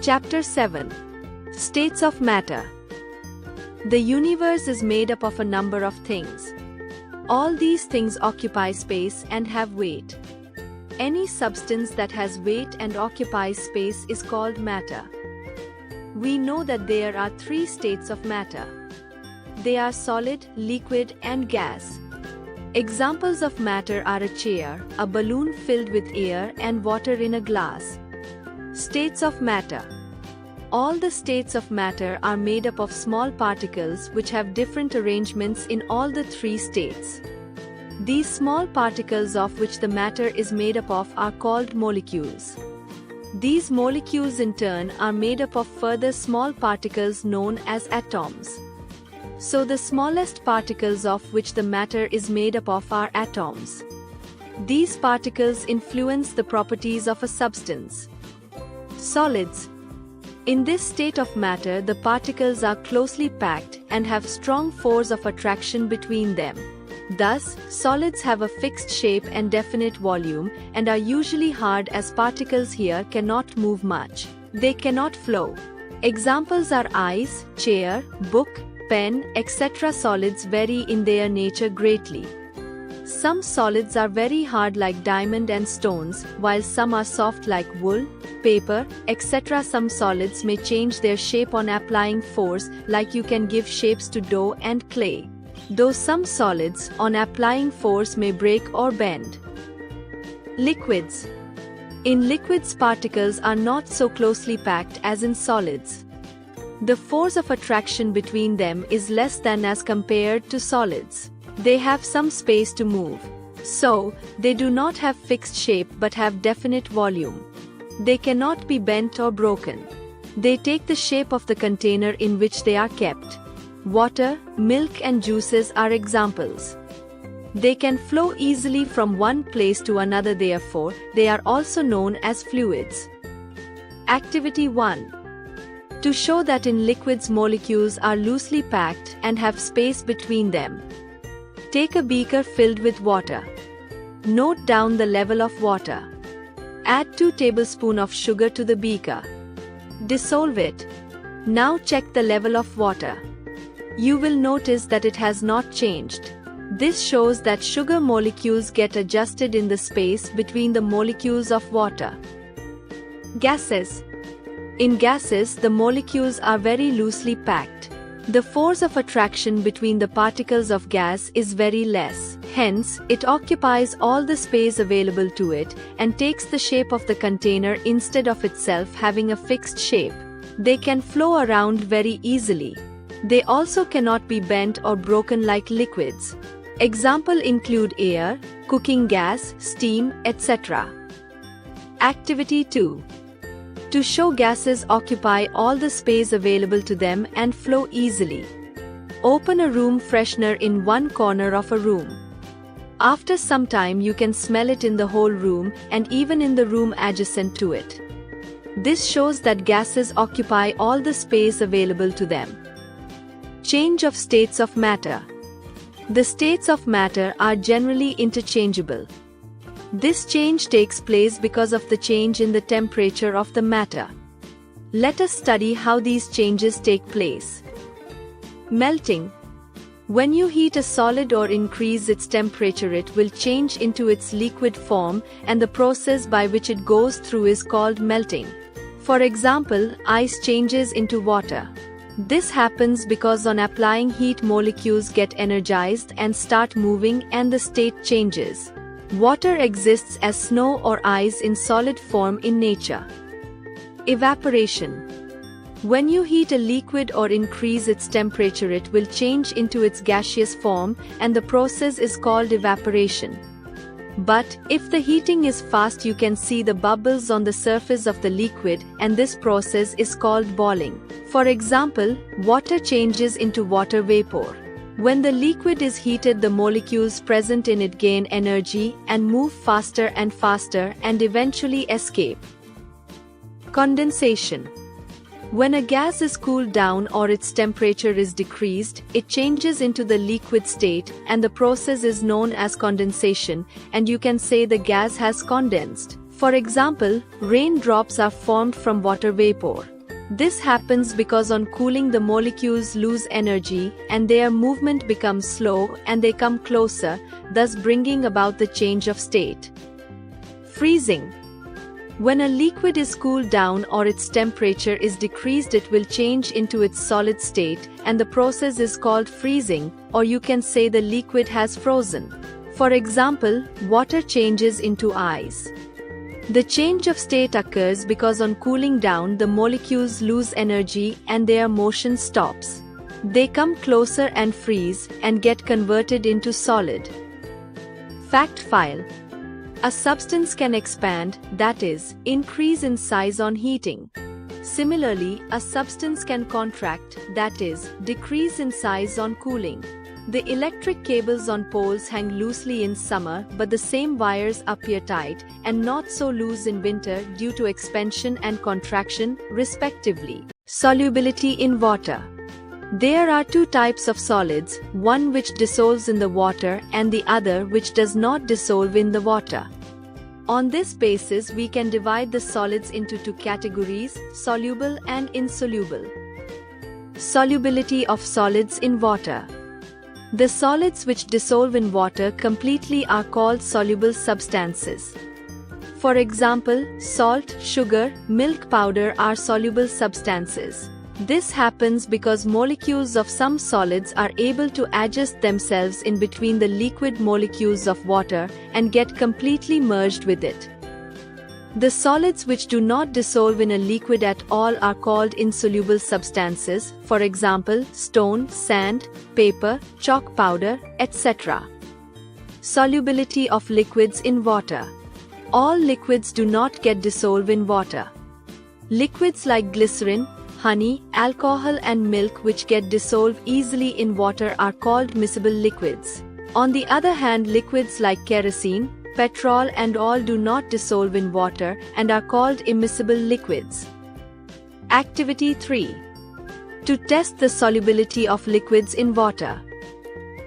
Chapter 7. States of Matter. The universe is made up of a number of things. All these things occupy space and have weight. Any substance that has weight and occupies space is called matter. We know that there are three states of matter. They are solid, liquid, and gas. Examples of matter are a chair, a balloon filled with air, and water in a glass. States of matter. All the states of matter are made up of small particles which have different arrangements in all the three states. These small particles of which the matter is made up of are called molecules. These molecules in turn are made up of further small particles known as atoms. So the smallest particles of which the matter is made up of are atoms. These particles influence the properties of a substance. Solids. In this state of matter, the particles are closely packed and have strong force of attraction between them. Thus, solids have a fixed shape and definite volume, and are usually hard as particles here cannot move much. They cannot flow. Examples are ice, chair, book, pen, etc. Solids vary in their nature greatly. Some solids are very hard like diamond and stones, while some are soft like wool, paper, etc. Some solids may change their shape on applying force, like you can give shapes to dough and clay. Though some solids, on applying force, may break or bend. Liquids. In liquids, particles are not so closely packed as in solids. The force of attraction between them is less than as compared to solids. They have some space to move. So, they do not have fixed shape but have definite volume. They cannot be bent or broken. They take the shape of the container in which they are kept. Water, milk and juices are examples. They can flow easily from one place to another, therefore, they are also known as fluids. Activity 1. To show that in liquids molecules are loosely packed and have space between them. Take a beaker filled with water. Note down the level of water. Add 2 tablespoons of sugar to the beaker. Dissolve it. Now check the level of water. You will notice that it has not changed. This shows that sugar molecules get adjusted in the space between the molecules of water. Gases. In gases, the molecules are very loosely packed. The force of attraction between the particles of gas is very less. Hence, it occupies all the space available to it and takes the shape of the container instead of itself having a fixed shape. They can flow around very easily. They also cannot be bent or broken like liquids. Examples include air, cooking gas, steam, etc. Activity 2. To show gases occupy all the space available to them and flow easily. Open a room freshener in one corner of a room. After some time you can smell it in the whole room and even in the room adjacent to it. This shows that gases occupy all the space available to them. Change of states of matter. The states of matter are generally interchangeable. This change takes place because of the change in the temperature of the matter. Let us study how these changes take place. Melting. When you heat a solid or increase its temperature, it will change into its liquid form, and the process by which it goes through is called melting. For example, ice changes into water. This happens because on applying heat, molecules get energized and start moving, and the state changes. Water exists as snow or ice in solid form in nature. Evaporation. When you heat a liquid or increase its temperature, it will change into its gaseous form, and the process is called evaporation. But, if the heating is fast, you can see the bubbles on the surface of the liquid, and this process is called boiling. For example, water changes into water vapor. When the liquid is heated, the molecules present in it gain energy and move faster and faster and eventually escape. Condensation. When a gas is cooled down or its temperature is decreased, it changes into the liquid state, and the process is known as condensation, and you can say the gas has condensed. For example, raindrops are formed from water vapor. This happens because on cooling the molecules lose energy and their movement becomes slow and they come closer, thus bringing about the change of state. Freezing. When a liquid is cooled down or its temperature is decreased, it will change into its solid state, and the process is called freezing, or you can say the liquid has frozen. For example, water changes into ice. The change of state occurs because on cooling down the molecules lose energy and their motion stops. They come closer and freeze and get converted into solid. Fact file. A substance can expand, that is, increase in size on heating. Similarly, a substance can contract, that is, decrease in size on cooling. The electric cables on poles hang loosely in summer, but the same wires appear tight and not so loose in winter due to expansion and contraction, respectively. Solubility in water. There are two types of solids, one which dissolves in the water and the other which does not dissolve in the water. On this basis, we can divide the solids into two categories, soluble and insoluble. Solubility of solids in water. The solids which dissolve in water completely are called soluble substances. For example, salt, sugar, milk powder are soluble substances. This happens because molecules of some solids are able to adjust themselves in between the liquid molecules of water and get completely merged with it. The solids which do not dissolve in a liquid at all are called insoluble substances, for example, stone, sand, paper, chalk powder, etc. Solubility of liquids in water. All liquids do not get dissolved in water. Liquids like glycerin, honey, alcohol and milk which get dissolved easily in water are called miscible liquids. On the other hand, liquids like kerosene, petrol and all do not dissolve in water and are called immiscible liquids. Activity 3. To test the solubility of liquids in water.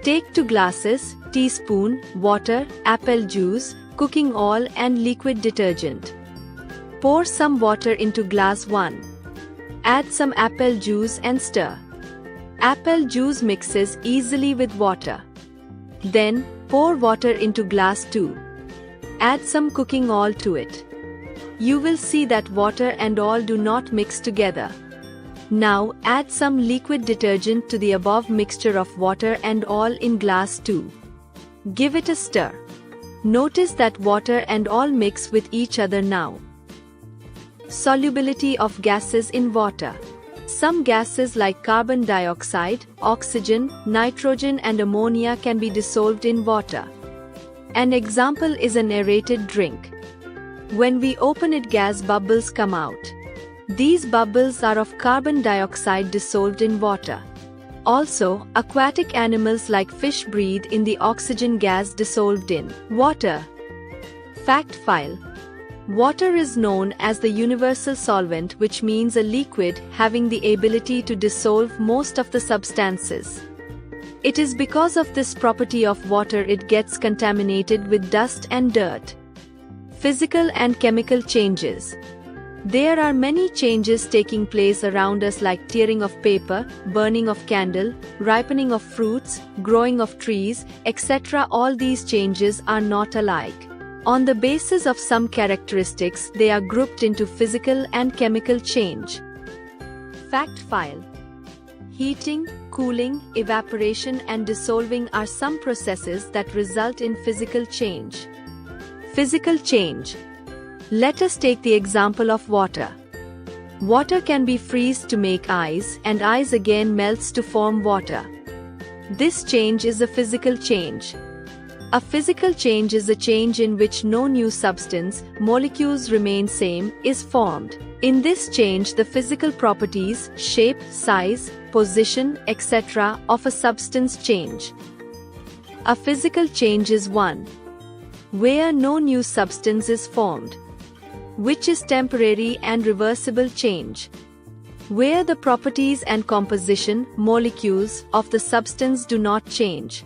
Take 2 glasses, teaspoon, water, apple juice, cooking oil and liquid detergent. Pour some water into glass 1. Add some apple juice and stir. Apple juice mixes easily with water. Then, pour water into glass 2. Add some cooking oil to it. You will see that water and oil do not mix together. Now, add some liquid detergent to the above mixture of water and oil in glass 2. Give it a stir. Notice that water and oil mix with each other now. Solubility of gases in water. Some gases like carbon dioxide, oxygen, nitrogen and ammonia can be dissolved in water. An example is an aerated drink. When we open it, gas bubbles come out. These bubbles are of carbon dioxide dissolved in water. Also, aquatic animals like fish breathe in the oxygen gas dissolved in water. Fact file. Water is known as the universal solvent, which means a liquid having the ability to dissolve most of the substances. It is because of this property of water it gets contaminated with dust and dirt. Physical and chemical changes. There are many changes taking place around us like tearing of paper, burning of candle, ripening of fruits, growing of trees, etc. All these changes are not alike. On the basis of some characteristics, they are grouped into physical and chemical change. Fact file. Heating, cooling, evaporation and dissolving are some processes that result in physical change. Physical change. Let us take the example of water. Water can be freezed to make ice, and ice again melts to form water. This change is a physical change. A physical change is a change in which no new substance, molecules remain same, is formed. In this change, the physical properties, shape, size, position, etc. of a substance change. A physical change is one where no new substance is formed, which is temporary and reversible change, where the properties and composition, molecules, of the substance do not change.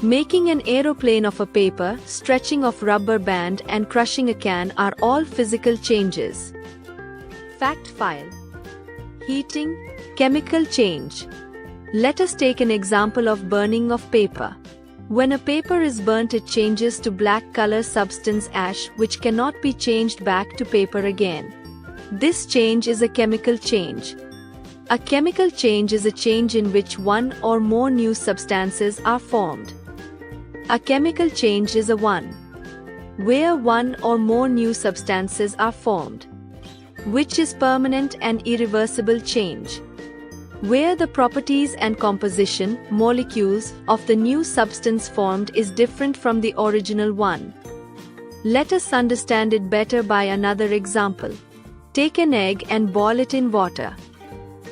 Making an aeroplane of a paper, stretching of rubber band and crushing a can are all physical changes. Fact file. Heating, chemical change. Let us take an example of burning of paper. When a paper is burnt, it changes to black color substance ash, which cannot be changed back to paper again. This change is a chemical change. A chemical change is a change in which one or more new substances are formed. A chemical change is a one where one or more new substances are formed, which is permanent and irreversible change, where the properties and composition, molecules, of the new substance formed is different from the original one. Let us understand it better by another example. Take an egg and boil it in water.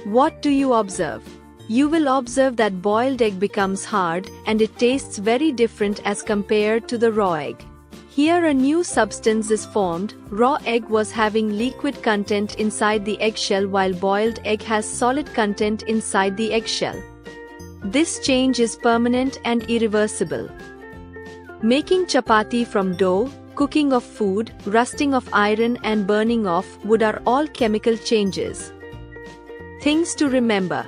What do you observe? You will observe that boiled egg becomes hard and it tastes very different as compared to the raw egg. Here a new substance is formed. Raw egg was having liquid content inside the eggshell, while boiled egg has solid content inside the eggshell. This change is permanent and irreversible. Making chapati from dough, cooking of food, rusting of iron and burning of wood are all chemical changes. Things to remember.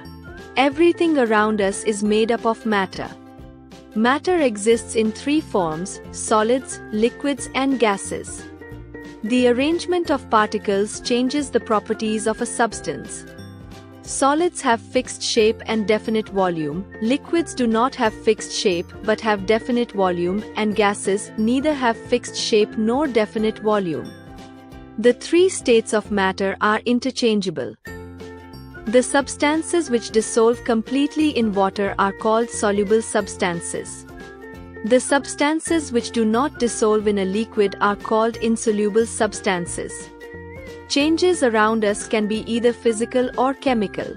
Everything around us is made up of matter. Matter exists in three forms: solids, liquids and gases. The arrangement of particles changes the properties of a substance. Solids have fixed shape and definite volume, liquids do not have fixed shape but have definite volume, and gases neither have fixed shape nor definite volume. The three states of matter are interchangeable. The substances which dissolve completely in water are called soluble substances. The substances which do not dissolve in a liquid are called insoluble substances. Changes around us can be either physical or chemical.